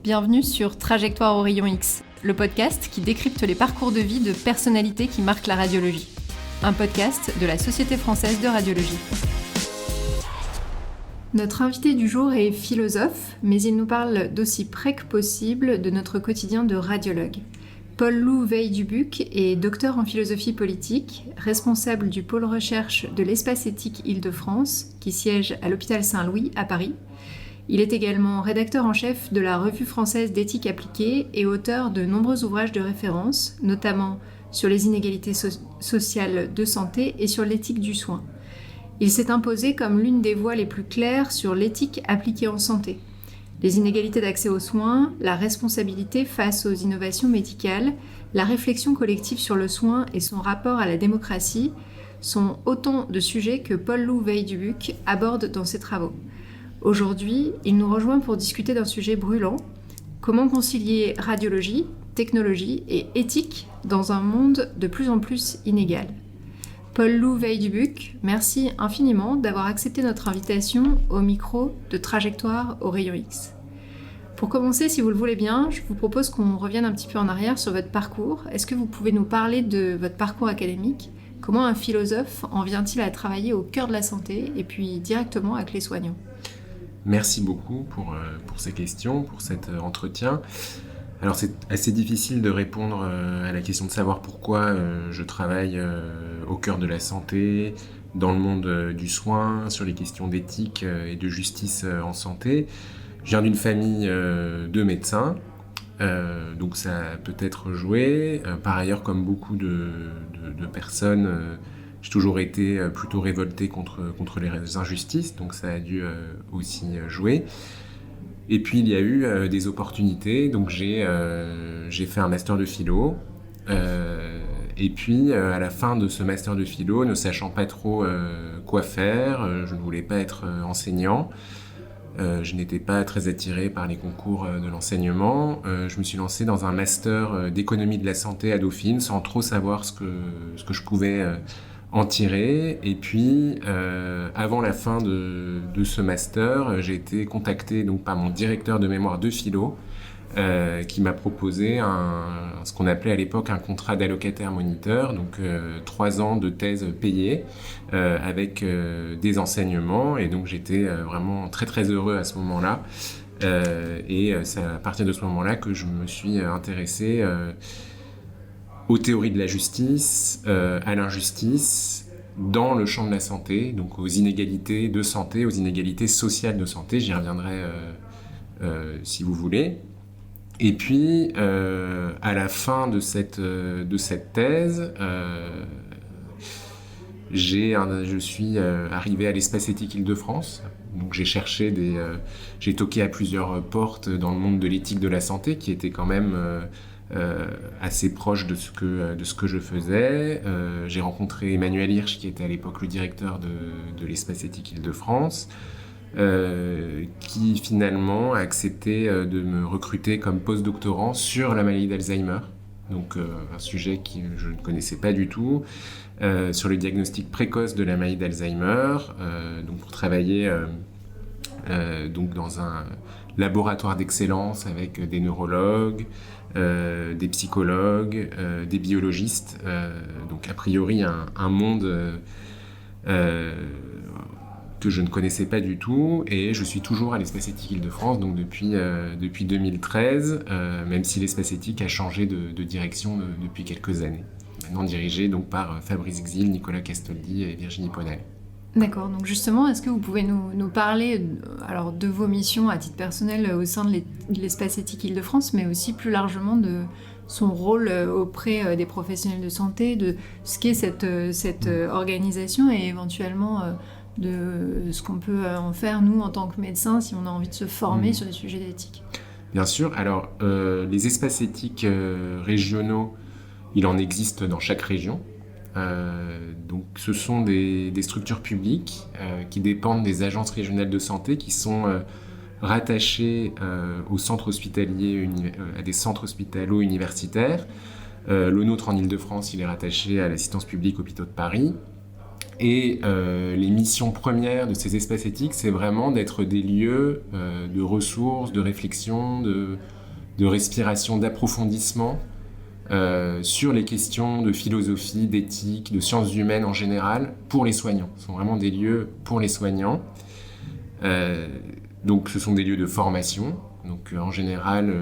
bienvenue sur Trajectoire au rayon X, le podcast qui décrypte les parcours de vie de personnalités qui marquent la radiologie. Un podcast de la Société française de radiologie. Notre invité du jour est philosophe, mais il nous parle d'aussi près que possible de notre quotidien de radiologue. Paul-Loup Veille-Dubuc est docteur en philosophie politique, responsable du pôle recherche de l'espace éthique Île-de-France, qui siège à l'hôpital Saint-Louis à Paris. Il est également rédacteur en chef de la Revue française d'éthique appliquée et auteur de nombreux ouvrages de référence, notamment sur les inégalités sociales de santé et sur l'éthique du soin. Il s'est imposé comme l'une des voix les plus claires sur l'éthique appliquée en santé. Les inégalités d'accès aux soins, la responsabilité face aux innovations médicales, la réflexion collective sur le soin et son rapport à la démocratie sont autant de sujets que Paul-Loup Veille-Dubuc aborde dans ses travaux. Aujourd'hui, il nous rejoint pour discuter d'un sujet brûlant, comment concilier radiologie, technologie et éthique dans un monde de plus en plus inégal. Paul-Loup Veille-Dubuc, merci infiniment d'avoir accepté notre invitation au micro de Trajectoire au rayon X. Pour commencer, si vous le voulez bien, je vous propose qu'on revienne un petit peu en arrière sur votre parcours. Est-ce que vous pouvez nous parler de votre parcours académique ? Comment un philosophe en vient-il à travailler au cœur de la santé et puis directement avec les soignants ? Merci beaucoup pour ces questions, pour cet entretien. Alors c'est assez difficile de répondre à la question de savoir pourquoi je travaille au cœur de la santé, dans le monde du soin, sur les questions d'éthique et de justice en santé. Je viens d'une famille de médecins, donc ça a peut-être joué. Par ailleurs, comme beaucoup de personnes, j'ai toujours été plutôt révolté contre les injustices, donc ça a dû aussi jouer. Et puis il y a eu des opportunités, donc j'ai fait un master de philo. Et puis à la fin de ce master de philo, ne sachant pas trop quoi faire, je ne voulais pas être enseignant. Je n'étais pas très attiré par les concours de l'enseignement. Je me suis lancé dans un master d'économie de la santé à Dauphine, sans trop savoir ce que je pouvais en tirer. Et puis, avant la fin de ce master, j'ai été contacté donc, par mon directeur de mémoire de philo, qui m'a proposé ce qu'on appelait à l'époque un contrat d'allocataire moniteur, donc 3 ans de thèse payée, avec des enseignements. Et donc j'étais vraiment très très heureux à ce moment-là. Et c'est à partir de ce moment-là que je me suis intéressé aux théories de la justice, à l'injustice, dans le champ de la santé, donc aux inégalités de santé, aux inégalités sociales de santé. J'y reviendrai si vous voulez. Et puis, à la fin de cette thèse, je suis arrivé à l'espace éthique Île-de-France. Donc j'ai toqué à plusieurs portes dans le monde de l'éthique de la santé, qui était quand même assez proche de ce que je faisais. J'ai rencontré Emmanuel Hirsch, qui était à l'époque le directeur de l'espace éthique Île-de-France, qui finalement a accepté de me recruter comme post-doctorant sur la maladie d'Alzheimer, donc un sujet que je ne connaissais pas du tout, sur le diagnostic précoce de la maladie d'Alzheimer, donc pour travailler donc dans un laboratoire d'excellence avec des neurologues, des psychologues, des biologistes, donc a priori un monde que je ne connaissais pas du tout, et je suis toujours à l'espace éthique Île-de-France, donc depuis 2013, même si l'espace éthique a changé de direction depuis quelques années. Maintenant dirigé donc par Fabrice Xil, Nicolas Castoldi et Virginie Ponel. D'accord, donc justement, est-ce que vous pouvez nous parler alors, de vos missions à titre personnel au sein de l'espace éthique Île-de-France, mais aussi plus largement de son rôle auprès des professionnels de santé, de ce qu'est cette organisation et éventuellement de ce qu'on peut en faire, nous, en tant que médecins, si on a envie de se former sur des sujets d'éthique. Bien sûr. Alors, les espaces éthiques régionaux, il en existe dans chaque région. Donc, ce sont des structures publiques qui dépendent des agences régionales de santé, qui sont rattachées aux centres hospitaliers, à des centres hospitalo-universitaires. Le nôtre en Île-de-France, il est rattaché à l'assistance publique Hôpitaux de Paris. Et les missions premières de ces espaces éthiques, c'est vraiment d'être des lieux de ressources, de réflexion, de respiration, d'approfondissement sur les questions de philosophie, d'éthique, de sciences humaines en général, pour les soignants. Ce sont vraiment des lieux pour les soignants. Donc ce sont des lieux de formation. Donc en général,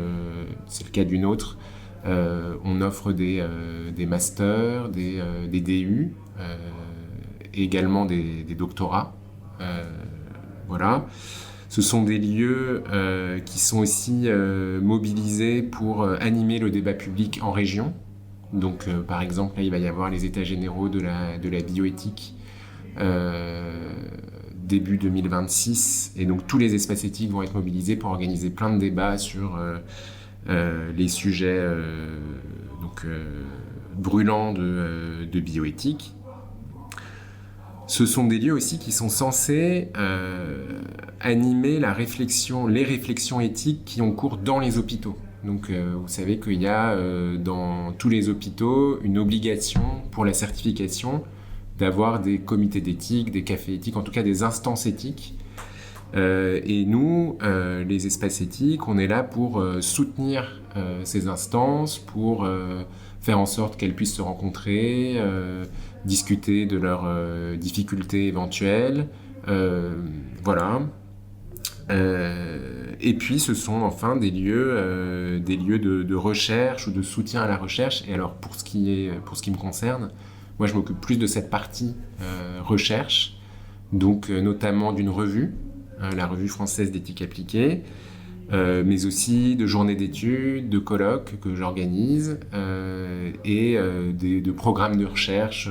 c'est le cas du nôtre, on offre des masters, des DU, et également des doctorats. Voilà. Ce sont des lieux qui sont aussi mobilisés pour animer le débat public en région. Donc, par exemple, là, il va y avoir les états généraux de la bioéthique début 2026. Et donc, tous les espaces éthiques vont être mobilisés pour organiser plein de débats sur les sujets brûlants de bioéthique. Ce sont des lieux aussi qui sont censés animer les réflexions éthiques qui ont cours dans les hôpitaux. Donc vous savez qu'il y a dans tous les hôpitaux une obligation pour la certification d'avoir des comités d'éthique, des cafés éthiques, en tout cas des instances éthiques. Et nous, les espaces éthiques, on est là pour soutenir ces instances, pour faire en sorte qu'elles puissent se rencontrer, discuter de leurs difficultés éventuelles, voilà. Et puis ce sont enfin des lieux de recherche ou de soutien à la recherche. Et alors pour ce qui me concerne, moi je m'occupe plus de cette partie recherche, donc notamment d'une revue, la revue française d'éthique appliquée, mais aussi de journées d'études, de colloques que j'organise et de programmes de recherche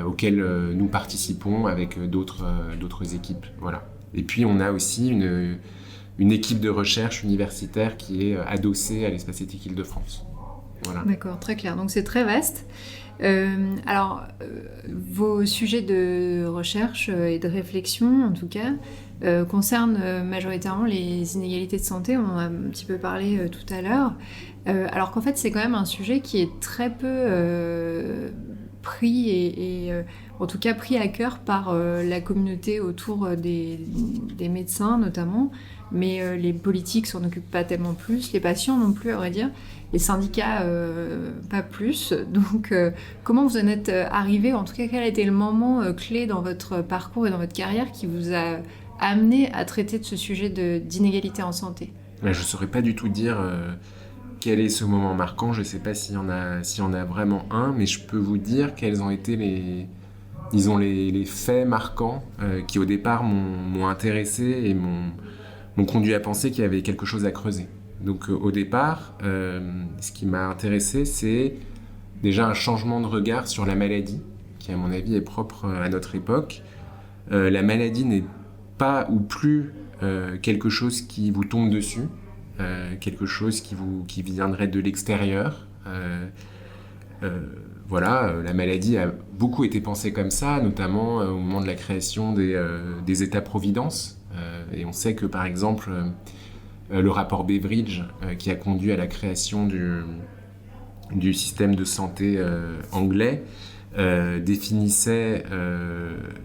auxquels nous participons avec d'autres équipes. Voilà. Et puis on a aussi une équipe de recherche universitaire qui est adossée à l'Espace éthique Île-de-France. Voilà. D'accord, très clair. Donc c'est très vaste. Vos sujets de recherche et de réflexion, en tout cas, concernent majoritairement les inégalités de santé. On en a un petit peu parlé tout à l'heure. Alors qu'en fait, c'est quand même un sujet qui est très peu pris et en tout cas pris à cœur par la communauté autour des médecins notamment. Mais les politiques s'en occupent pas tellement plus, les patients non plus, à vrai dire. Les syndicats, pas plus. Donc, comment vous en êtes arrivé ? En tout cas, quel a été le moment clé dans votre parcours et dans votre carrière qui vous a amené à traiter de ce sujet d'inégalité en santé ? Je ne saurais pas du tout dire quel est ce moment marquant. Je ne sais pas s'il y en a vraiment un, mais je peux vous dire quels ont été les faits marquants qui, au départ, m'ont intéressé et m'ont conduit à penser qu'il y avait quelque chose à creuser. Donc au départ, ce qui m'a intéressé, c'est déjà un changement de regard sur la maladie, qui à mon avis est propre à notre époque. La maladie n'est pas ou plus quelque chose qui vous tombe dessus, quelque chose qui viendrait de l'extérieur. Voilà, la maladie a beaucoup été pensée comme ça, notamment au moment de la création des États-providence. Et on sait que par exemple, le rapport Beveridge, qui a conduit à la création du système de santé anglais, définissait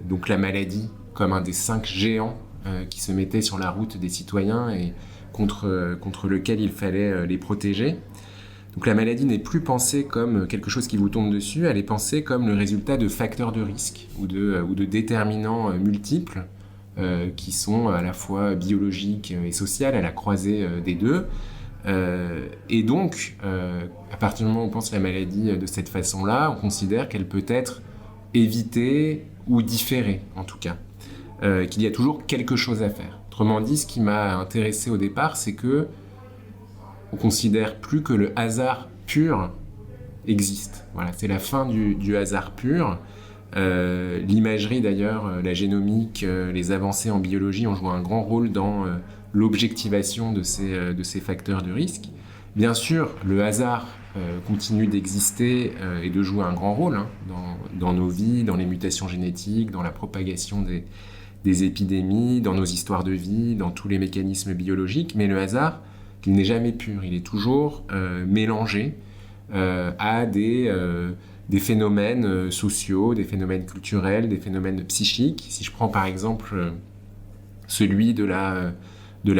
donc la maladie comme un des 5 géants qui se mettaient sur la route des citoyens et contre lequel il fallait les protéger. Donc la maladie n'est plus pensée comme quelque chose qui vous tombe dessus, elle est pensée comme le résultat de facteurs de risque ou de déterminants multiples qui sont à la fois biologiques et sociales, à la croisée des deux. Et donc, à partir du moment où on pense la maladie de cette façon-là, on considère qu'elle peut être évitée ou différée, en tout cas. Qu'il y a toujours quelque chose à faire. Autrement dit, ce qui m'a intéressé au départ, c'est que on considère plus que le hasard pur existe. Voilà, c'est la fin du hasard pur. L'imagerie d'ailleurs, la génomique, les avancées en biologie ont joué un grand rôle dans l'objectivation de ces facteurs de risque. Bien sûr, le hasard continue d'exister et de jouer un grand rôle dans nos vies, dans les mutations génétiques, dans la propagation des épidémies, dans nos histoires de vie, dans tous les mécanismes biologiques, mais le hasard, il n'est jamais pur, il est toujours mélangé à des des phénomènes sociaux, des phénomènes culturels, des phénomènes psychiques. Si je prends par exemple celui de la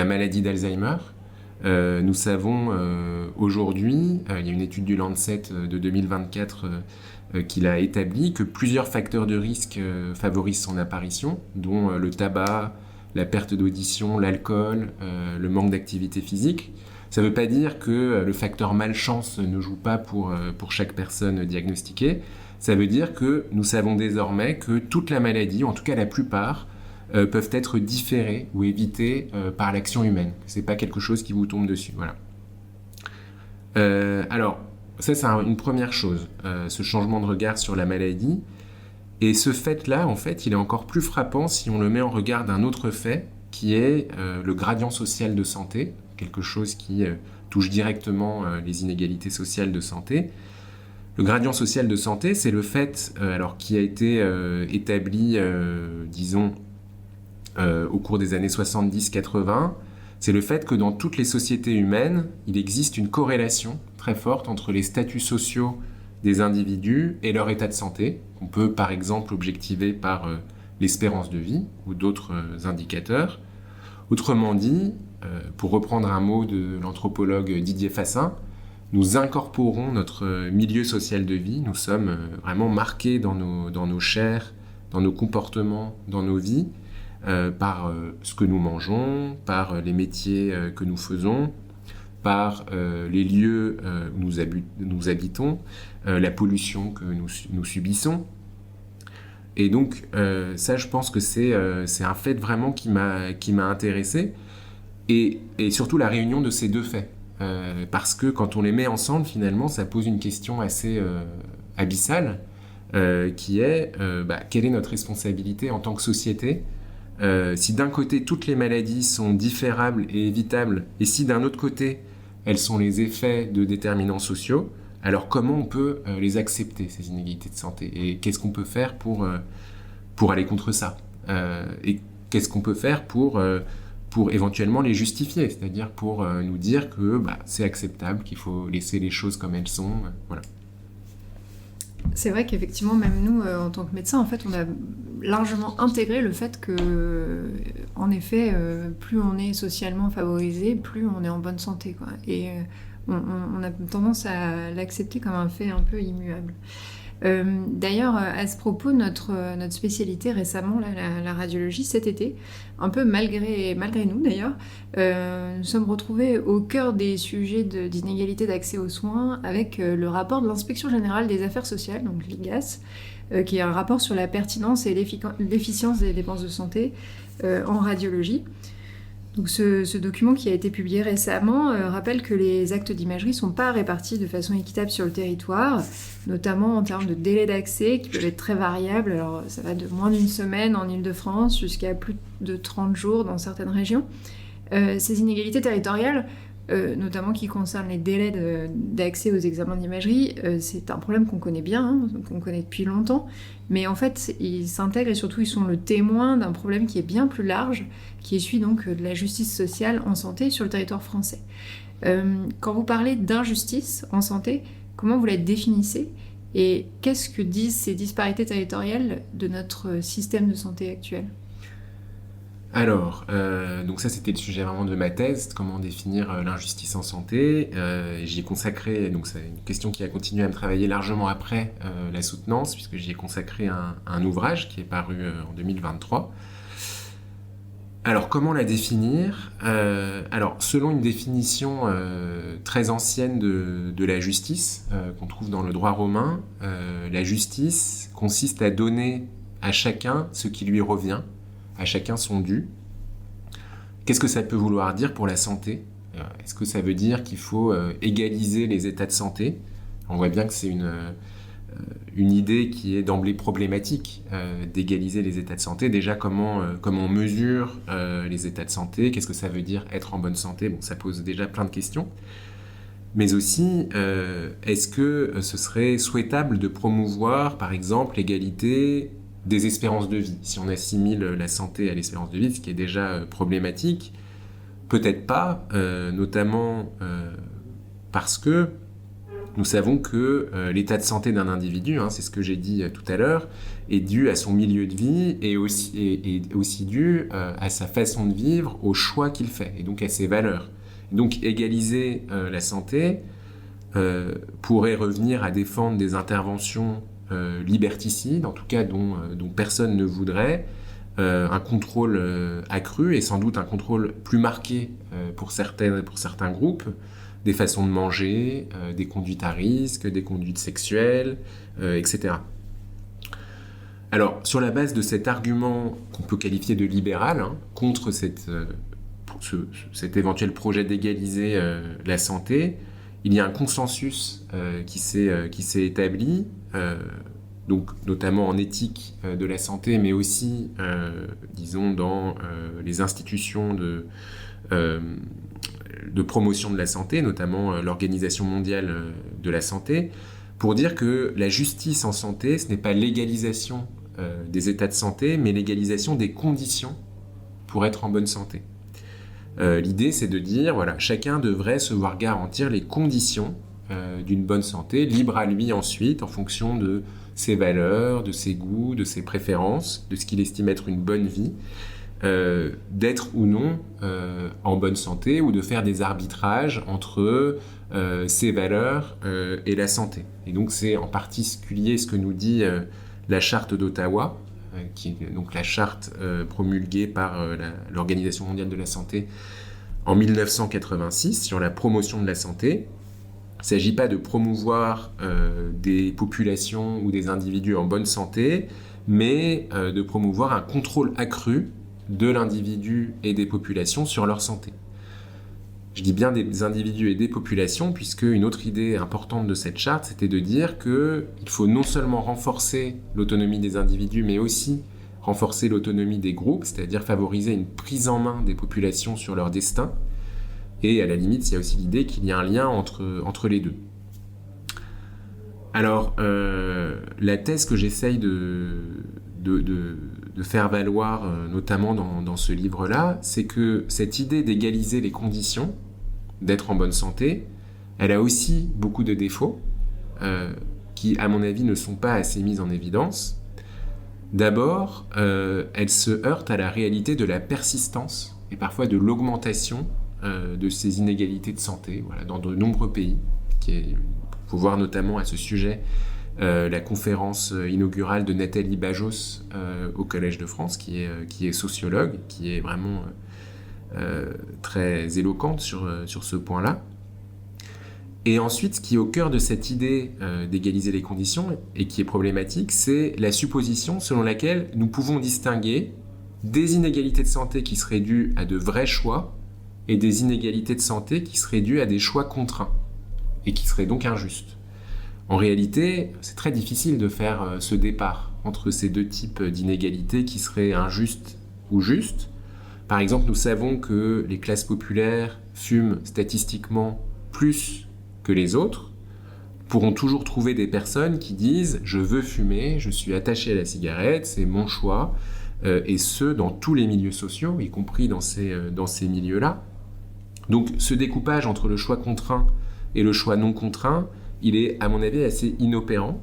maladie d'Alzheimer, nous savons aujourd'hui, il y a une étude du Lancet de 2024 qui l'a établi, que plusieurs facteurs de risque favorisent son apparition, dont le tabac, la perte d'audition, l'alcool, le manque d'activité physique. Ça ne veut pas dire que le facteur malchance ne joue pas pour chaque personne diagnostiquée. Ça veut dire que nous savons désormais que toute la maladie, en tout cas la plupart, peuvent être différées ou évitées par l'action humaine. Ce n'est pas quelque chose qui vous tombe dessus. Voilà. Alors, ça c'est une première chose, ce changement de regard sur la maladie. Et ce fait-là, en fait, il est encore plus frappant si on le met en regard d'un autre fait, qui est le gradient social de santé, quelque chose qui touche directement les inégalités sociales de santé. Le gradient social de santé, c'est le fait, qui a été établi, disons, au cours des années 70-80, c'est le fait que dans toutes les sociétés humaines, il existe une corrélation très forte entre les statuts sociaux des individus et leur état de santé. On peut par exemple objectiver par l'espérance de vie ou d'autres indicateurs. Autrement dit, pour reprendre un mot de l'anthropologue Didier Fassin, nous incorporons notre milieu social de vie, nous sommes vraiment marqués dans nos chairs, dans nos comportements, dans nos vies, par ce que nous mangeons, par les métiers que nous faisons, par les lieux où nous habitons, la pollution que nous subissons. Et donc, ça, je pense que c'est un fait vraiment qui m'a intéressé, et surtout la réunion de ces deux faits. Parce que quand on les met ensemble, finalement, ça pose une question assez abyssale, qui est quelle est notre responsabilité en tant que société ? Si d'un côté toutes les maladies sont différables et évitables, et si d'un autre côté elles sont les effets de déterminants sociaux, alors comment on peut les accepter, ces inégalités de santé ? Et qu'est-ce qu'on peut faire pour aller contre ça ? Et qu'est-ce qu'on peut faire pour éventuellement les justifier ? C'est-à-dire pour nous dire que c'est acceptable, qu'il faut laisser les choses comme elles sont. Voilà. C'est vrai qu'effectivement, même nous, en tant que médecins, en fait, on a largement intégré le fait que, en effet, plus on est socialement favorisé, plus on est en bonne santé, quoi. Et on a tendance à l'accepter comme un fait un peu immuable. D'ailleurs, à ce propos, notre spécialité récemment, la radiologie, cet été, un peu malgré nous d'ailleurs, nous sommes retrouvés au cœur des sujets d'inégalité d'accès aux soins avec le rapport de l'Inspection Générale des Affaires Sociales, donc l'IGAS, qui est un rapport sur la pertinence et l'efficience des dépenses de santé en radiologie. Donc ce document qui a été publié récemment rappelle que les actes d'imagerie ne sont pas répartis de façon équitable sur le territoire, notamment en termes de délai d'accès qui peuvent être très variables. Alors ça va de moins d'une semaine en Île-de-France jusqu'à plus de 30 jours dans certaines régions. Ces inégalités territoriales, notamment qui concernent les délais d'accès aux examens d'imagerie, c'est un problème qu'on connaît bien, qu'on connaît depuis longtemps, mais en fait ils s'intègrent et surtout ils sont le témoin d'un problème qui est bien plus large, qui est celui donc de la justice sociale en santé sur le territoire français. Quand vous parlez d'injustice en santé, comment vous la définissez et qu'est-ce que disent ces disparités territoriales de notre système de santé actuel ? Alors, donc ça c'était le sujet vraiment de ma thèse, comment définir l'injustice en santé. J'y ai consacré, donc c'est une question qui a continué à me travailler largement après la soutenance, puisque j'y ai consacré un ouvrage qui est paru en 2023. Alors, comment la définir ? Alors, selon une définition très ancienne de la justice, qu'on trouve dans le droit romain, la justice consiste à donner à chacun ce qui lui revient, à chacun son dû. Qu'est-ce que ça peut vouloir dire pour la santé ? Est-ce que ça veut dire qu'il faut égaliser les états de santé ? On voit bien que c'est une idée qui est d'emblée problématique, d'égaliser les états de santé. Déjà, comment on mesure les états de santé ? Qu'est-ce que ça veut dire être en bonne santé ? Bon, ça pose déjà plein de questions. Mais aussi, est-ce que ce serait souhaitable de promouvoir, par exemple, l'égalité des espérances de vie ? Si on assimile la santé à l'espérance de vie, ce qui est déjà problématique, peut-être pas, notamment parce que Nous savons que l'état de santé d'un individu, c'est ce que j'ai dit tout à l'heure, est dû à son milieu de vie et aussi dû à sa façon de vivre, aux choix qu'il fait, et donc à ses valeurs. Donc égaliser la santé pourrait revenir à défendre des interventions liberticides, en tout cas dont personne ne voudrait, un contrôle accru et sans doute un contrôle plus marqué pour certains groupes, des façons de manger, des conduites à risque, des conduites sexuelles, etc. Alors, sur la base de cet argument qu'on peut qualifier de libéral, contre cet éventuel projet d'égaliser la santé, il y a un consensus qui s'est établi, donc notamment en éthique de la santé, mais aussi, disons, dans les institutions de promotion de la santé, notamment l'Organisation mondiale de la santé, pour dire que la justice en santé, ce n'est pas l'égalisation des états de santé, mais l'égalisation des conditions pour être en bonne santé. L'idée, c'est de dire, voilà, chacun devrait se voir garantir les conditions d'une bonne santé, libre à lui ensuite, en fonction de ses valeurs, de ses goûts, de ses préférences, de ce qu'il estime être une bonne vie, d'être ou non en bonne santé ou de faire des arbitrages entre ses valeurs et la santé. Et donc c'est en particulier ce que nous dit la charte d'Ottawa, qui est donc la charte promulguée par l'Organisation mondiale de la santé en 1986 sur la promotion de la santé. Il ne s'agit pas de promouvoir des populations ou des individus en bonne santé, mais de promouvoir un contrôle accru de l'individu et des populations sur leur santé. Je dis bien des individus et des populations, puisque une autre idée importante de cette charte, c'était de dire qu'il faut non seulement renforcer l'autonomie des individus, mais aussi renforcer l'autonomie des groupes, c'est-à-dire favoriser une prise en main des populations sur leur destin. Et à la limite, il y a aussi l'idée qu'il y a un lien entre les deux. Alors, la thèse que j'essaye de faire valoir, notamment dans ce livre-là, c'est que cette idée d'égaliser les conditions, d'être en bonne santé, elle a aussi beaucoup de défauts qui, à mon avis, ne sont pas assez mis en évidence. D'abord, elle se heurte à la réalité de la persistance et parfois de l'augmentation de ces inégalités de santé, voilà, dans de nombreux pays. Il faut voir notamment à ce sujet la conférence inaugurale de Nathalie Bajos au Collège de France, qui est sociologue, qui est vraiment très éloquente sur ce point-là. Et ensuite, ce qui est au cœur de cette idée d'égaliser les conditions et qui est problématique, c'est la supposition selon laquelle nous pouvons distinguer des inégalités de santé qui seraient dues à de vrais choix et des inégalités de santé qui seraient dues à des choix contraints et qui seraient donc injustes. En réalité, c'est très difficile de faire ce départ entre ces deux types d'inégalités qui seraient injustes ou justes. Par exemple, nous savons que les classes populaires fument statistiquement plus que les autres, pourront toujours trouver des personnes qui disent « je veux fumer, je suis attaché à la cigarette, c'est mon choix », et ce, dans tous les milieux sociaux, y compris dans ces milieux-là. Donc ce découpage entre le choix contraint et le choix non contraint, il est, à mon avis, assez inopérant.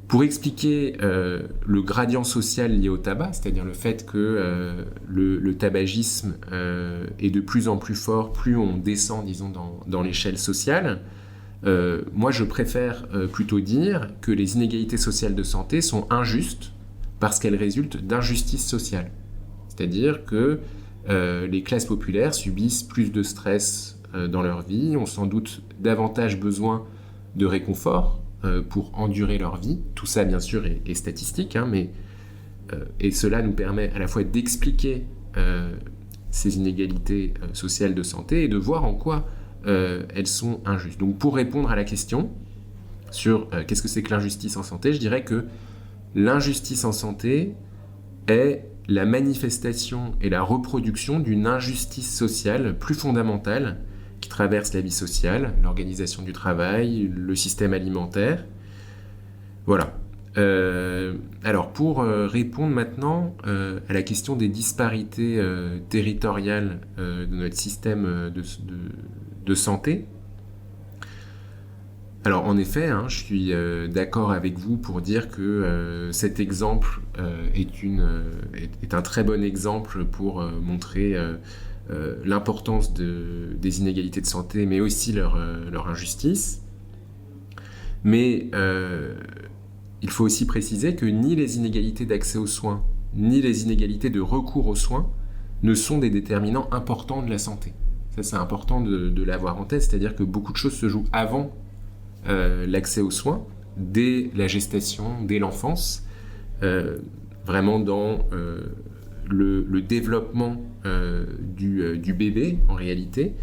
Pour expliquer le gradient social lié au tabac, c'est-à-dire le fait que le tabagisme est de plus en plus fort, plus on descend, disons, dans l'échelle sociale, moi je préfère plutôt dire que les inégalités sociales de santé sont injustes parce qu'elles résultent d'injustice sociale. C'est-à-dire que les classes populaires subissent plus de stress dans leur vie, ont sans doute davantage besoin de réconfort pour endurer leur vie. Tout ça, bien sûr, est statistique, et cela nous permet à la fois d'expliquer ces inégalités sociales de santé et de voir en quoi elles sont injustes. Donc, pour répondre à la question sur qu'est-ce que c'est que l'injustice en santé, je dirais que l'injustice en santé est la manifestation et la reproduction d'une injustice sociale plus fondamentale qui traverse la vie sociale, l'organisation du travail, le système alimentaire. Voilà. Alors, pour répondre maintenant à la question des disparités territoriales de notre système de santé, Alors en effet, je suis d'accord avec vous pour dire que cet exemple est un très bon exemple pour montrer l'importance des inégalités de santé, mais aussi leur injustice. Mais il faut aussi préciser que ni les inégalités d'accès aux soins, ni les inégalités de recours aux soins ne sont des déterminants importants de la santé. Ça, c'est important de l'avoir en tête, c'est-à-dire que beaucoup de choses se jouent avant l'accès aux soins, dès la gestation, dès l'enfance, vraiment dans le développement du bébé en réalité.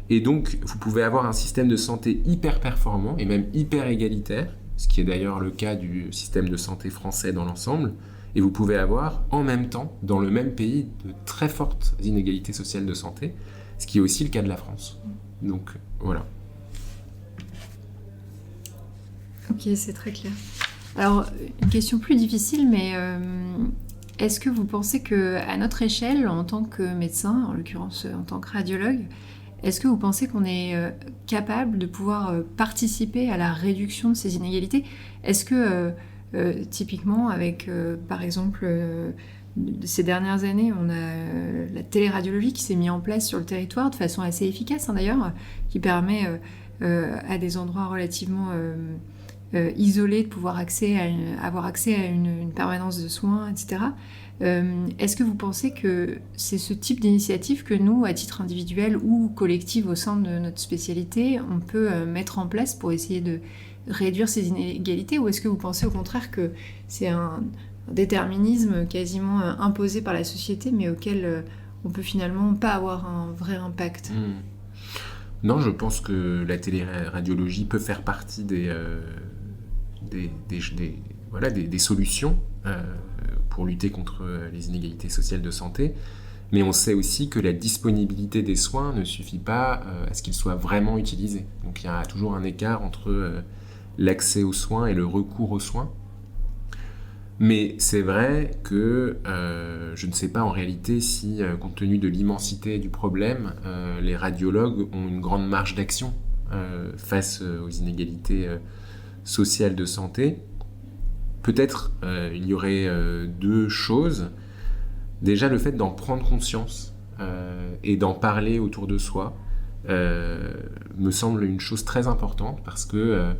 Et donc, vous pouvez avoir un système de santé hyper performant et même hyper égalitaire, ce qui est d'ailleurs le cas du système de santé français dans l'ensemble, et vous pouvez avoir en même temps, dans le même pays, de très fortes inégalités sociales de santé, ce qui est aussi le cas de la France. Donc, voilà. Ok, c'est très clair. Alors, une question plus difficile, mais est-ce que vous pensez qu'à notre échelle, en tant que médecin, en l'occurrence en tant que radiologue, est-ce que vous pensez qu'on est capable de pouvoir participer à la réduction de ces inégalités ? Est-ce que, typiquement, avec, par exemple, ces dernières années, on a la téléradiologie qui s'est mise en place sur le territoire de façon assez efficace, d'ailleurs, qui permet à des endroits relativement isolés de pouvoir avoir accès à une permanence de soins, etc. Est-ce que vous pensez que c'est ce type d'initiative que nous, à titre individuel ou collectif au sein de notre spécialité, on peut mettre en place pour essayer de réduire ces inégalités, ou est-ce que vous pensez au contraire que c'est un déterminisme quasiment imposé par la société, mais auquel on peut finalement pas avoir un vrai impact ? Non, je pense que la téléradiologie peut faire partie des solutions pour lutter contre les inégalités sociales de santé, mais on sait aussi que la disponibilité des soins ne suffit pas à ce qu'ils soient vraiment utilisés. Donc il y a toujours un écart entre l'accès aux soins et le recours aux soins. Mais c'est vrai que je ne sais pas en réalité si, compte tenu de l'immensité du problème, les radiologues ont une grande marge d'action face aux inégalités sociales de santé. Peut-être il y aurait deux choses. Déjà, le fait d'en prendre conscience et d'en parler autour de soi me semble une chose très importante, parce que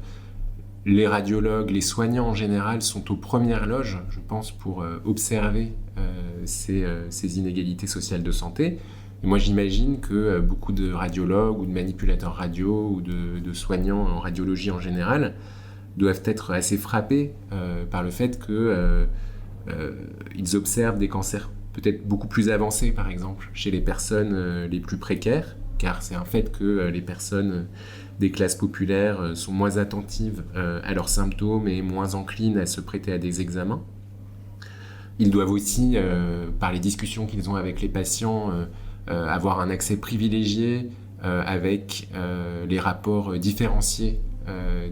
les radiologues, les soignants en général sont aux premières loges, je pense, pour observer ces inégalités sociales de santé. Et moi, j'imagine que beaucoup de radiologues ou de manipulateurs radio ou de soignants en radiologie en général doivent être assez frappés par le fait qu'ils observent des cancers peut-être beaucoup plus avancés, par exemple, chez les personnes les plus précaires, car c'est un fait que les personnes des classes populaires sont moins attentives à leurs symptômes et moins enclines à se prêter à des examens. Ils doivent aussi, par les discussions qu'ils ont avec les patients, avoir un accès privilégié avec les rapports différenciés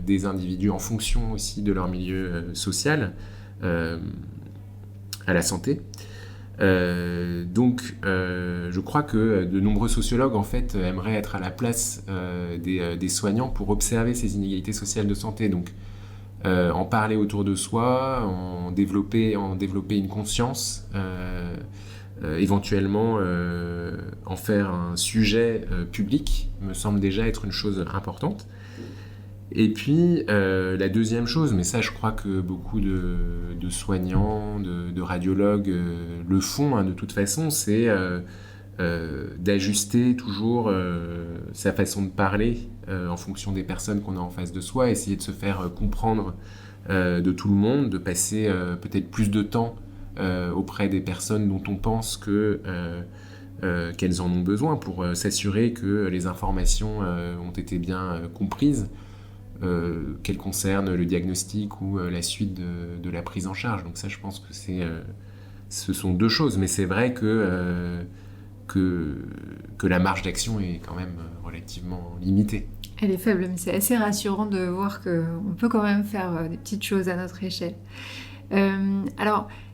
des individus en fonction aussi de leur milieu social à la santé. Donc, je crois que de nombreux sociologues en fait aimeraient être à la place des soignants pour observer ces inégalités sociales de santé. Donc, en parler autour de soi, en développer une conscience, éventuellement en faire un sujet public, me semble déjà être une chose importante. Et puis, la deuxième chose, mais ça je crois que beaucoup de soignants, de radiologues le font de toute façon, c'est d'ajuster toujours sa façon de parler en fonction des personnes qu'on a en face de soi, essayer de se faire comprendre de tout le monde, de passer peut-être plus de temps auprès des personnes dont on pense qu'elles en ont besoin, pour s'assurer que les informations ont été bien comprises, qu'elles concernent le diagnostic ou la suite de la prise en charge. Donc ça, je pense que ce sont deux choses, mais c'est vrai que la marge d'action est quand même relativement limitée. Elle est faible, mais c'est assez rassurant de voir qu'on peut quand même faire des petites choses à notre échelle.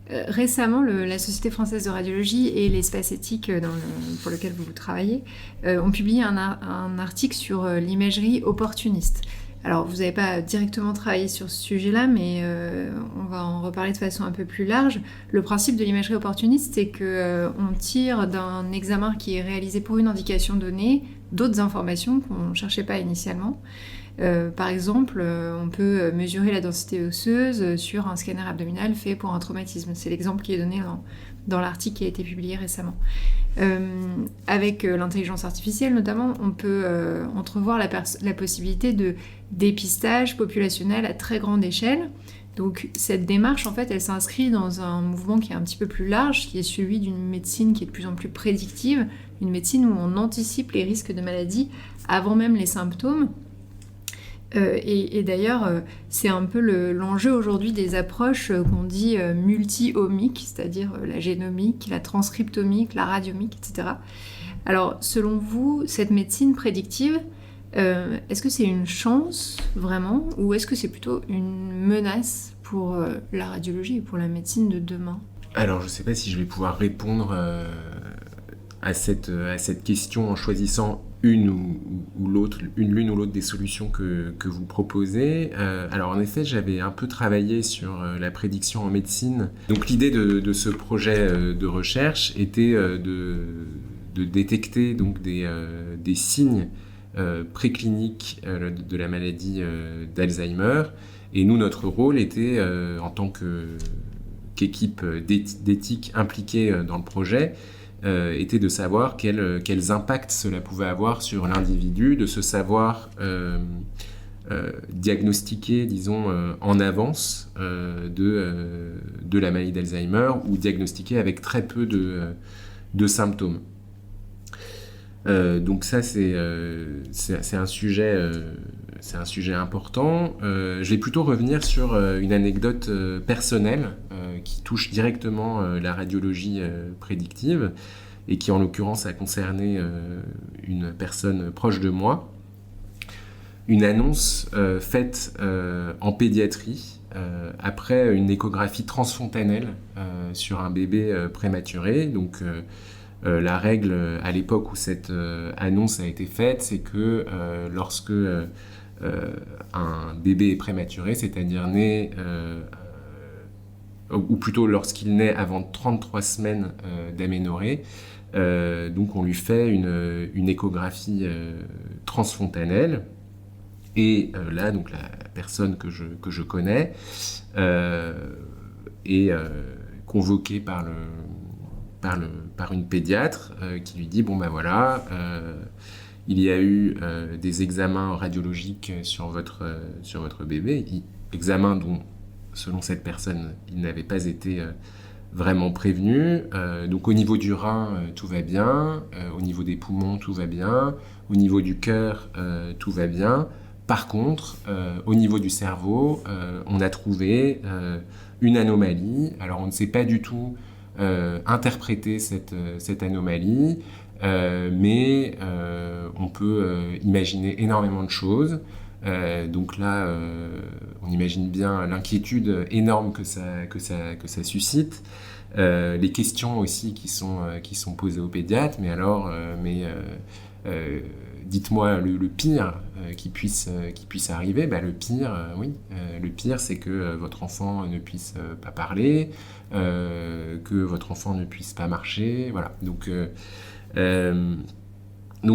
Récemment, la Société française de radiologie et l'espace éthique pour lequel vous travaillez ont publié un article sur l'imagerie opportuniste. Alors, vous n'avez pas directement travaillé sur ce sujet-là, mais on va en reparler de façon un peu plus large. Le principe de l'imagerie opportuniste, c'est qu'on tire d'un examen qui est réalisé pour une indication donnée d'autres informations qu'on ne cherchait pas initialement. Par exemple, on peut mesurer la densité osseuse sur un scanner abdominal fait pour un traumatisme. C'est l'exemple qui est donné dans l'article qui a été publié récemment. Avec l'intelligence artificielle notamment, on peut entrevoir la possibilité de dépistage populationnel à très grande échelle. Donc cette démarche, en fait, elle s'inscrit dans un mouvement qui est un petit peu plus large, qui est celui d'une médecine qui est de plus en plus prédictive, une médecine où on anticipe les risques de maladie avant même les symptômes. Et d'ailleurs, c'est un peu l'enjeu aujourd'hui des approches qu'on dit multi-omiques, c'est-à-dire la génomique, la transcriptomique, la radiomique, etc. Alors, selon vous, cette médecine prédictive, est-ce que c'est une chance, vraiment, ou est-ce que c'est plutôt une menace pour la radiologie et pour la médecine de demain ? Alors, je ne sais pas si je vais pouvoir répondre à cette question en choisissant l'une ou l'autre des solutions que vous proposez. Alors en effet, j'avais un peu travaillé sur la prédiction en médecine. Donc l'idée de ce projet de recherche était de détecter donc des signes précliniques de la maladie d'Alzheimer. Et nous, notre rôle était, en tant qu'équipe d'éthique impliquée dans le projet, était de savoir quels impacts cela pouvait avoir sur l'individu, de se savoir diagnostiquer, disons, en avance de la maladie d'Alzheimer ou diagnostiquer avec très peu de symptômes. Donc ça, c'est un sujet important. Je vais plutôt revenir sur une anecdote personnelle qui touche directement la radiologie prédictive et qui en l'occurrence a concerné une personne proche de moi. Une annonce faite en pédiatrie après une échographie transfontanelle sur un bébé prématuré. Donc la règle à l'époque où cette annonce a été faite, c'est que lorsque un bébé est prématuré, c'est-à-dire né, ou plutôt lorsqu'il naît avant 33 semaines d'aménorrhée, donc on lui fait une échographie transfontanelle. Et là, donc la personne que je connais est convoquée par une pédiatre qui lui dit bon ben voilà, il y a eu des examens radiologiques sur votre bébé, examens dont selon cette personne il n'avait pas été vraiment prévenu. Donc au niveau du rein tout va bien, au niveau des poumons tout va bien, au niveau du cœur tout va bien. Par contre, au niveau du cerveau, on a trouvé une anomalie. Alors on ne sait pas du tout interpréter cette anomalie, mais on peut imaginer énormément de choses. Donc là, on imagine bien l'inquiétude énorme que ça suscite, les questions aussi qui sont posées aux pédiatres. Mais alors, dites-moi le pire qui puisse arriver. Le pire, le pire, c'est que votre enfant ne puisse pas parler, que votre enfant ne puisse pas marcher. Voilà. Donc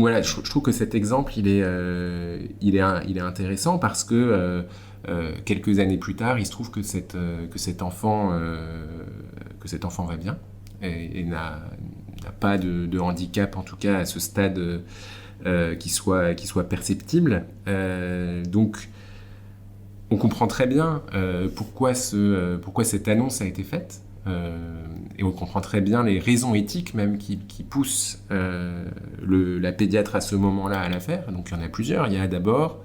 voilà, je trouve que cet exemple, il est intéressant parce que quelques années plus tard, il se trouve que cet enfant va bien et n'a pas de handicap, en tout cas à ce stade, qui soit perceptible. Donc, on comprend très bien pourquoi cette annonce a été faite. Et on comprend très bien les raisons éthiques même qui poussent la pédiatre à ce moment-là à la faire. Donc il y en a plusieurs. Il y a d'abord,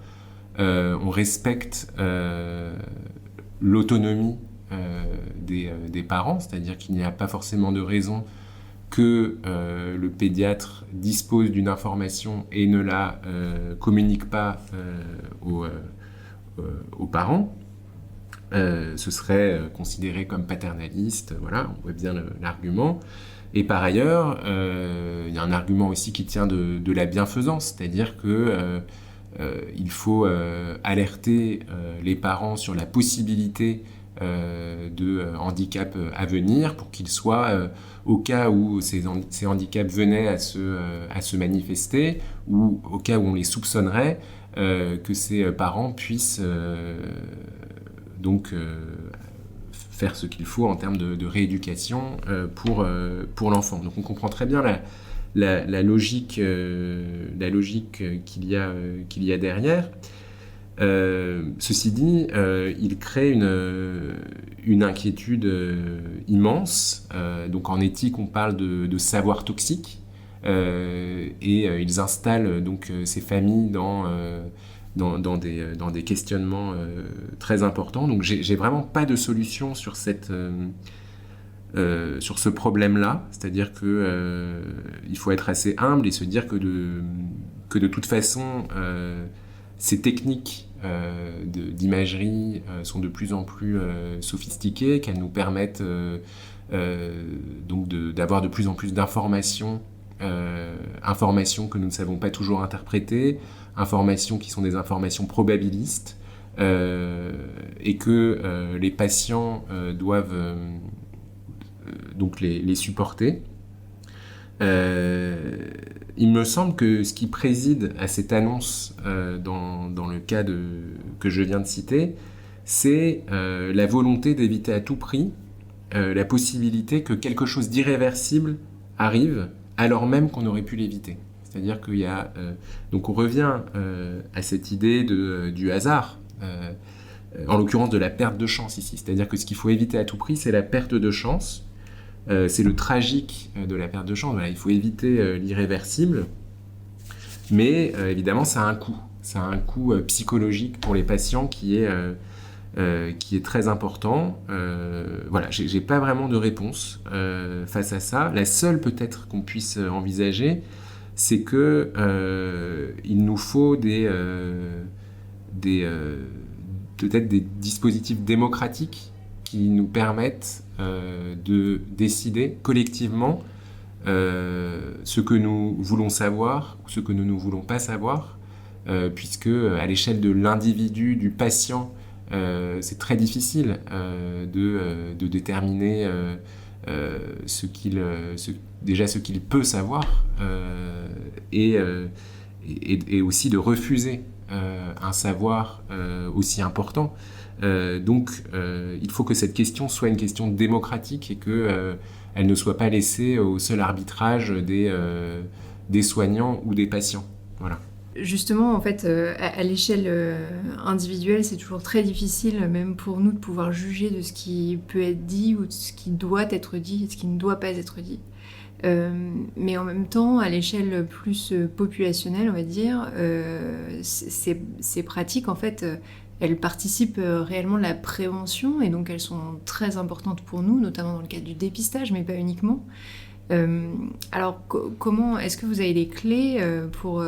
on respecte l'autonomie des parents, c'est-à-dire qu'il n'y a pas forcément de raison que le pédiatre dispose d'une information et ne la communique pas aux parents. Ce serait considéré comme paternaliste, voilà, on voit bien l'argument. Et par ailleurs, il y a un argument aussi qui tient de la bienfaisance, c'est-à-dire que il faut alerter les parents sur la possibilité de handicap à venir pour qu'ils soient, au cas où ces handicaps venaient à se manifester ou au cas où on les soupçonnerait, que ces parents puissent donc faire ce qu'il faut en termes de rééducation pour l'enfant. Donc on comprend très bien la logique qu'il y a derrière. Ceci dit, il crée une inquiétude immense. Donc en éthique, on parle de savoir toxique, et ils installent donc ces familles dans des questionnements très importants. Donc j'ai vraiment pas de solution sur ce problème-là, c'est-à-dire que il faut être assez humble et se dire que de toute façon ces techniques d'imagerie sont de plus en plus sophistiquées, qu'elles nous permettent donc d'avoir de plus en plus d'informations, informations que nous ne savons pas toujours interpréter, informations qui sont des informations probabilistes, et que les patients doivent donc les supporter. Il me semble que ce qui préside à cette annonce dans le cas que je viens de citer, c'est la volonté d'éviter à tout prix la possibilité que quelque chose d'irréversible arrive alors même qu'on aurait pu l'éviter. C'est-à-dire qu'il y a... donc on revient à cette idée du hasard, en l'occurrence de la perte de chance ici. C'est-à-dire que ce qu'il faut éviter à tout prix, c'est la perte de chance. C'est le tragique de la perte de chance. Voilà, il faut éviter l'irréversible. Mais évidemment, ça a un coût. Ça a un coût psychologique pour les patients qui est très important. Voilà, j'ai pas vraiment de réponse face à ça. La seule peut-être qu'on puisse envisager, c'est que il nous faut peut-être des dispositifs démocratiques qui nous permettent de décider collectivement ce que nous voulons savoir ou ce que nous ne voulons pas savoir, puisque à l'échelle de l'individu, du patient, c'est très difficile de déterminer ce qu'il peut savoir, et aussi de refuser un savoir aussi important. Donc il faut que cette question soit une question démocratique et qu'elle ne soit pas laissée au seul arbitrage des soignants ou des patients. Voilà. Justement, en fait, à l'échelle individuelle, c'est toujours très difficile, même pour nous, de pouvoir juger de ce qui peut être dit ou de ce qui doit être dit et de ce qui ne doit pas être dit. Mais en même temps, à l'échelle plus populationnelle, on va dire, ces pratiques, en fait, elles participent réellement de la prévention et donc elles sont très importantes pour nous, notamment dans le cadre du dépistage, mais pas uniquement. Alors, comment est-ce que vous avez des clés pour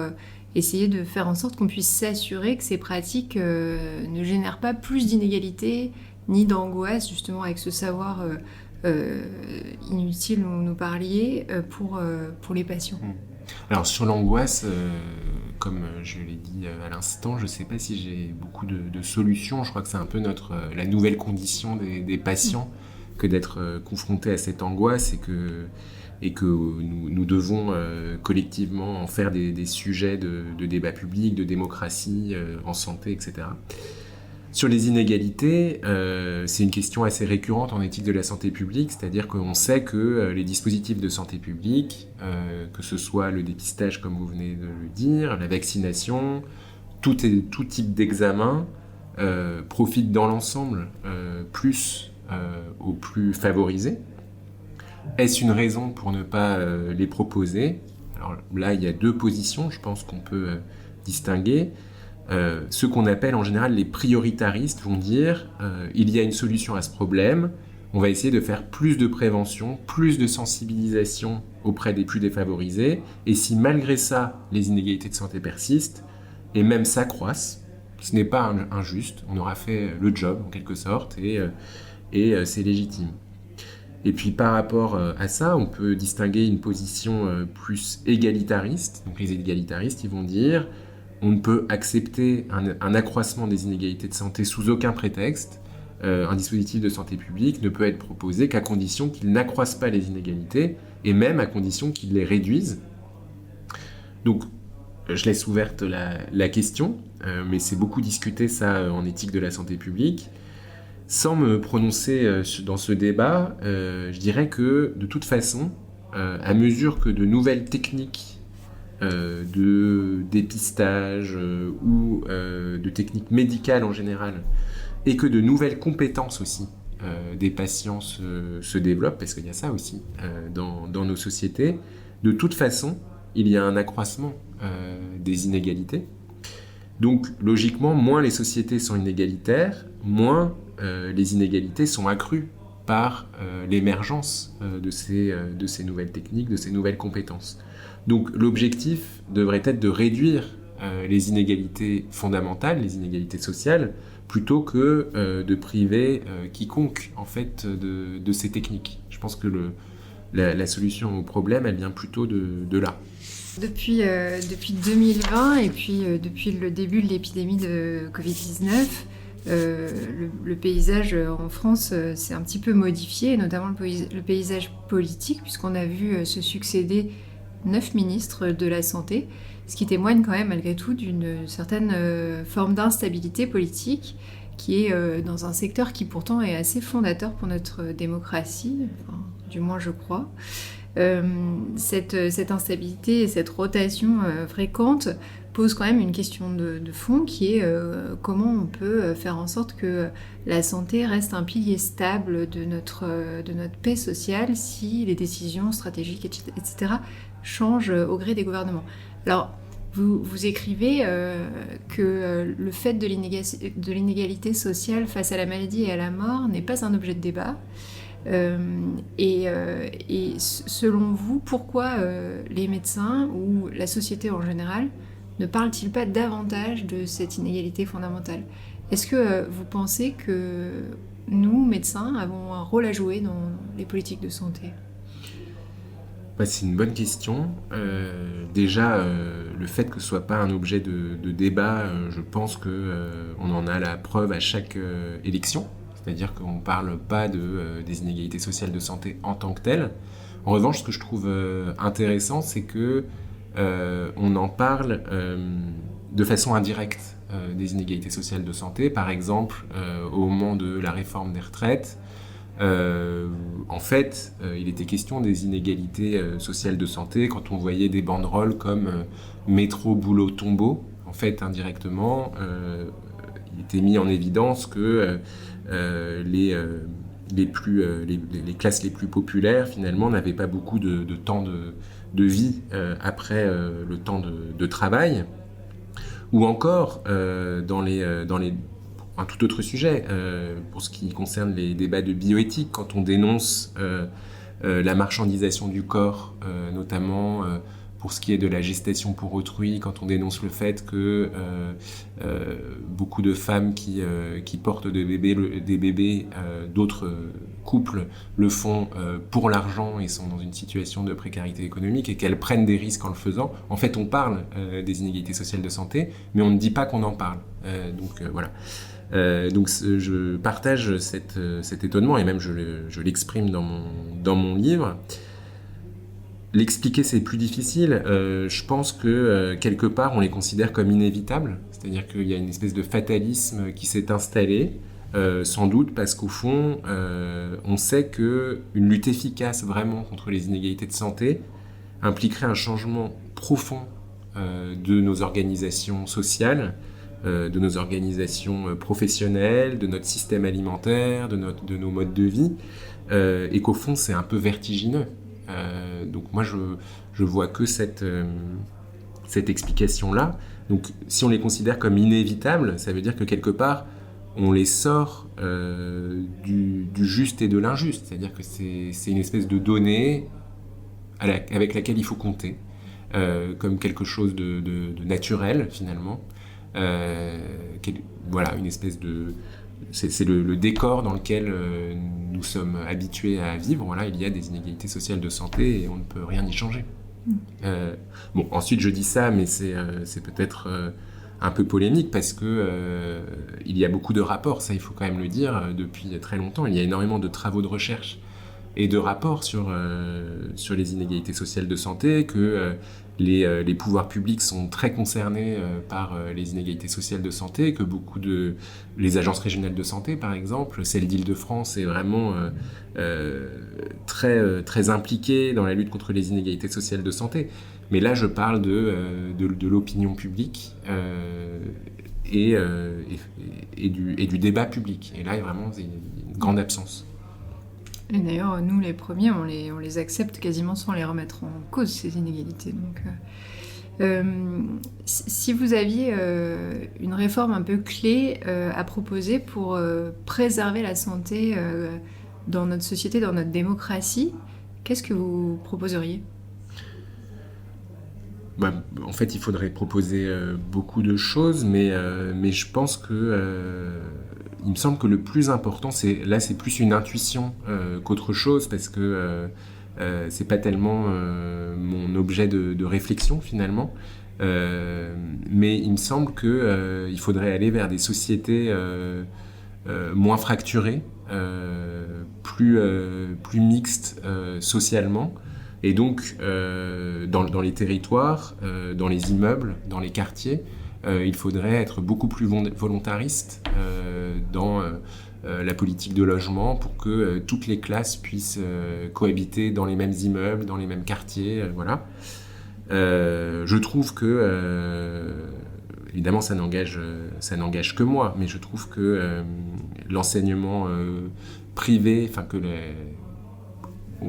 essayer de faire en sorte qu'on puisse s'assurer que ces pratiques ne génèrent pas plus d'inégalités ni d'angoisse, justement, avec ce savoir inutile dont nous parliez pour les patients? Alors sur l'angoisse, comme je l'ai dit à l'instant, je ne sais pas si j'ai beaucoup de solutions. Je crois que c'est un peu la nouvelle condition des patients que d'être confrontés à cette angoisse et que nous devons collectivement en faire des sujets de débat public, de démocratie, en santé, etc. Sur les inégalités, c'est une question assez récurrente en éthique de la santé publique, c'est-à-dire qu'on sait que les dispositifs de santé publique, que ce soit le dépistage comme vous venez de le dire, la vaccination, tout type d'examen profite dans l'ensemble plus aux plus favorisés. Est-ce une raison pour ne pas les proposer ? Alors là, il y a deux positions, je pense qu'on peut distinguer. Ceux qu'on appelle en général les prioritaristes vont dire il y a une solution à ce problème, on va essayer de faire plus de prévention, plus de sensibilisation auprès des plus défavorisés, et si malgré ça les inégalités de santé persistent et même s'accroissent, ce n'est pas injuste, on aura fait le job en quelque sorte et c'est légitime. Et puis par rapport à ça, on peut distinguer une position plus égalitariste. Donc les égalitaristes, ils vont dire on ne peut accepter un accroissement des inégalités de santé sous aucun prétexte. Un dispositif de santé publique ne peut être proposé qu'à condition qu'il n'accroisse pas les inégalités, et même à condition qu'il les réduise. Donc, je laisse ouverte la question, mais c'est beaucoup discuté ça en éthique de la santé publique. Sans me prononcer dans ce débat, je dirais que de toute façon, à mesure que de nouvelles techniques de dépistage ou de techniques médicales en général, et que de nouvelles compétences aussi des patients se développent, parce qu'il y a ça aussi dans nos sociétés, de toute façon, il y a un accroissement des inégalités. Donc, logiquement, moins les sociétés sont inégalitaires, moins les inégalités sont accrues par l'émergence de ces nouvelles techniques, de ces nouvelles compétences. Donc, l'objectif devrait être de réduire les inégalités fondamentales, les inégalités sociales, plutôt que de priver quiconque, en fait, de ces techniques. Je pense que la solution au problème, elle vient plutôt de là. Depuis 2020 et puis depuis le début de l'épidémie de Covid-19, le paysage en France s'est un petit peu modifié, notamment le paysage politique, puisqu'on a vu se succéder 9 ministres de la Santé, ce qui témoigne quand même malgré tout d'une certaine forme d'instabilité politique qui est dans un secteur qui pourtant est assez fondateur pour notre démocratie, enfin, du moins je crois. Cette instabilité et cette rotation fréquente pose quand même une question de fond qui est comment on peut faire en sorte que la santé reste un pilier stable de notre paix sociale si les décisions stratégiques, etc. changent au gré des gouvernements. Alors, vous écrivez que le fait de l'inégalité sociale face à la maladie et à la mort n'est pas un objet de débat. Et selon vous, pourquoi les médecins ou la société en général ne parlent-ils pas davantage de cette inégalité fondamentale ? Est-ce que vous pensez que nous, médecins, avons un rôle à jouer dans les politiques de santé ? C'est une bonne question. Déjà, le fait que ce ne soit pas un objet de débat, je pense qu'on en a la preuve à chaque élection. C'est-à-dire qu'on ne parle pas des inégalités sociales de santé en tant que telles. En revanche, ce que je trouve intéressant, c'est qu'on en parle de façon indirecte des inégalités sociales de santé. Par exemple, au moment de la réforme des retraites, en fait, il était question des inégalités sociales de santé quand on voyait des banderoles comme métro, boulot, tombeau. En fait, indirectement, il était mis en évidence que les classes les plus populaires, finalement, n'avaient pas beaucoup de temps de vie après le temps de travail. Ou encore, dans un tout autre sujet, pour ce qui concerne les débats de bioéthique, quand on dénonce la marchandisation du corps, notamment pour ce qui est de la gestation pour autrui, quand on dénonce le fait que beaucoup de femmes qui portent des bébés, d'autres couples le font pour l'argent et sont dans une situation de précarité économique et qu'elles prennent des risques en le faisant. En fait, on parle des inégalités sociales de santé, mais on ne dit pas qu'on en parle. Voilà. Donc je partage cet étonnement et même je l'exprime dans mon livre. L'expliquer, c'est plus difficile. Je pense que quelque part, on les considère comme inévitables. C'est-à-dire qu'il y a une espèce de fatalisme qui s'est installé, sans doute parce qu'au fond, on sait qu'une lutte efficace vraiment contre les inégalités de santé impliquerait un changement profond de nos organisations sociales, de nos organisations professionnelles, de notre système alimentaire, de nos modes de vie, et qu'au fond, c'est un peu vertigineux. Donc moi, je vois que cette explication-là. Donc si on les considère comme inévitables, ça veut dire que quelque part, on les sort du juste et de l'injuste. C'est-à-dire que c'est une espèce de donnée avec laquelle il faut compter, comme quelque chose de naturel, finalement. Voilà, une espèce de... C'est le décor dans lequel nous sommes habitués à vivre. Voilà, il y a des inégalités sociales de santé et on ne peut rien y changer. Ensuite je dis ça, mais c'est peut-être un peu polémique parce que il y a beaucoup de rapports, ça il faut quand même le dire, depuis très longtemps. Il y a énormément de travaux de recherche et de rapports sur les inégalités sociales de santé, que les pouvoirs publics sont très concernés par les inégalités sociales de santé, que les agences régionales de santé, par exemple, celle d'Île-de-France est vraiment très impliquée dans la lutte contre les inégalités sociales de santé. Mais là, je parle de l'opinion publique et du débat public. Et là, vraiment, il y a une grande absence. Et d'ailleurs, nous, les premiers, on les accepte quasiment sans les remettre en cause, ces inégalités. Donc, si vous aviez une réforme un peu clé à proposer pour préserver la santé dans notre société, dans notre démocratie, qu'est-ce que vous proposeriez ? En fait, il faudrait proposer beaucoup de choses, mais je pense que il me semble que le plus important, c'est plus une intuition qu'autre chose, parce que c'est pas tellement mon objet de réflexion finalement. Mais il me semble que il faudrait aller vers des sociétés moins fracturées, plus mixtes socialement. Et donc, dans les territoires, dans les immeubles, dans les quartiers, il faudrait être beaucoup plus volontariste dans la politique de logement pour que toutes les classes puissent cohabiter dans les mêmes immeubles, dans les mêmes quartiers, voilà. Je trouve que, évidemment, ça n'engage que moi, mais je trouve que l'enseignement privé,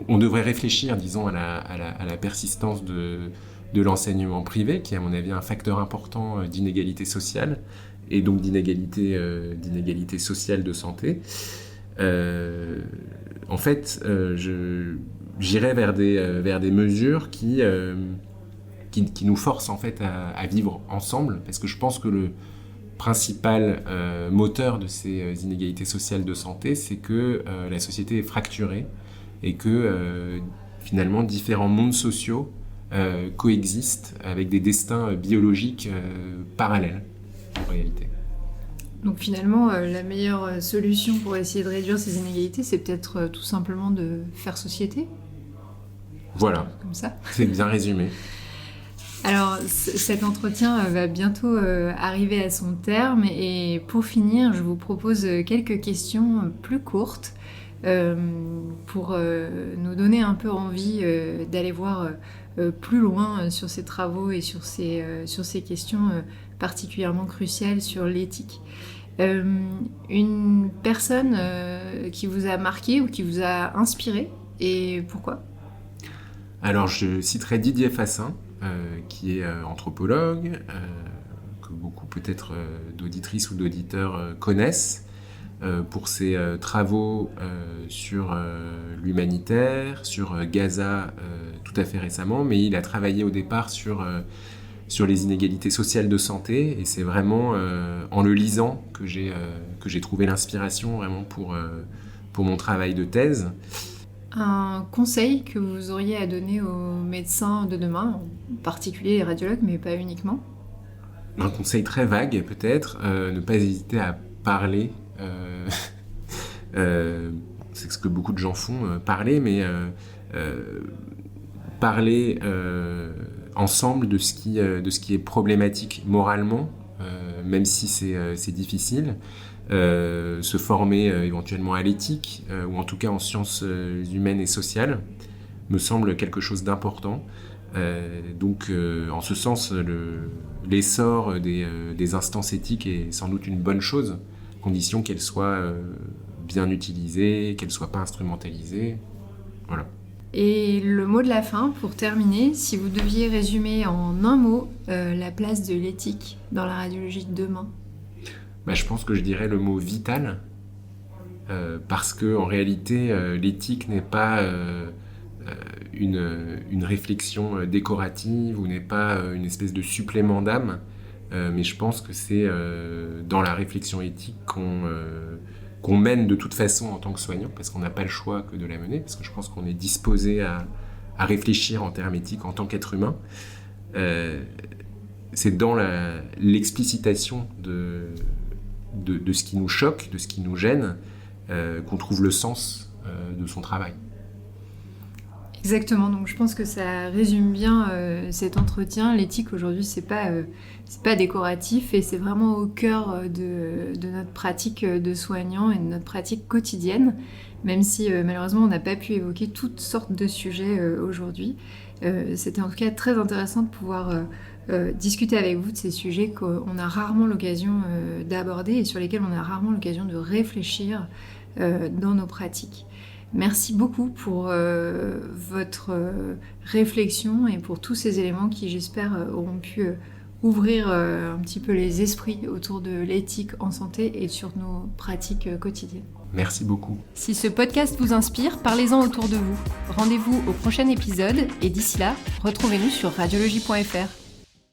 on devrait réfléchir, disons, à la persistance de l'enseignement privé, qui est à mon avis un facteur important d'inégalité sociale, et donc d'inégalité sociale de santé. En fait, j'irais vers des mesures qui nous forcent en fait à vivre ensemble, parce que je pense que le principal moteur de ces inégalités sociales de santé, c'est que la société est fracturée et que finalement différents mondes sociaux coexistent avec des destins biologiques parallèles en réalité. Donc finalement, la meilleure solution pour essayer de réduire ces inégalités, c'est peut-être tout simplement de faire société. Voilà, comme ça. C'est bien résumé. Alors, cet entretien va bientôt arriver à son terme, et pour finir, je vous propose quelques questions plus courtes pour nous donner un peu envie d'aller voir plus loin sur ces travaux et sur ces questions particulièrement cruciales sur l'éthique. Une personne qui vous a marqué ou qui vous a inspiré, et pourquoi ? Alors, je citerai Didier Fassin, qui est anthropologue, que beaucoup peut-être d'auditrices ou d'auditeurs connaissent, pour ses travaux sur l'humanitaire, sur Gaza tout à fait récemment, mais il a travaillé au départ sur les inégalités sociales de santé, et c'est vraiment en le lisant que j'ai trouvé l'inspiration vraiment pour mon travail de thèse. Un conseil que vous auriez à donner aux médecins de demain, en particulier les radiologues, mais pas uniquement ? Un conseil très vague peut-être, ne pas hésiter à parler. C'est ce que beaucoup de gens font, parler, mais parler ensemble de ce qui est problématique moralement, même si c'est difficile. Se former éventuellement à l'éthique, ou en tout cas en sciences humaines et sociales, me semble quelque chose d'important. Donc en ce sens, l'essor des instances éthiques est sans doute une bonne chose, à condition qu'elles soient bien utilisées, qu'elles ne soient pas instrumentalisées. Voilà. Et le mot de la fin, pour terminer, si vous deviez résumer en un mot la place de l'éthique dans la radiologie de demain ? Je pense que je dirais le mot vital, parce qu'en réalité, l'éthique n'est pas une réflexion décorative, ou n'est pas une espèce de supplément d'âme, mais je pense que c'est dans la réflexion éthique qu'on mène de toute façon en tant que soignant, parce qu'on n'a pas le choix que de la mener, parce que je pense qu'on est disposé à réfléchir en termes éthiques en tant qu'être humain. c'est dans l'explicitation de ce qui nous choque, de ce qui nous gêne, qu'on trouve le sens de son travail. Exactement, donc je pense que ça résume bien cet entretien. L'éthique aujourd'hui, c'est pas décoratif et c'est vraiment au cœur de notre pratique de soignant et de notre pratique quotidienne, même si malheureusement on n'a pas pu évoquer toutes sortes de sujets aujourd'hui. C'était en tout cas très intéressant de pouvoir discuter avec vous de ces sujets qu'on a rarement l'occasion d'aborder et sur lesquels on a rarement l'occasion de réfléchir dans nos pratiques. Merci beaucoup pour votre réflexion et pour tous ces éléments qui, j'espère, auront pu ouvrir un petit peu les esprits autour de l'éthique en santé et sur nos pratiques quotidiennes. Merci beaucoup. Si ce podcast vous inspire, parlez-en autour de vous. Rendez-vous au prochain épisode et d'ici là, retrouvez-nous sur radiologie.fr.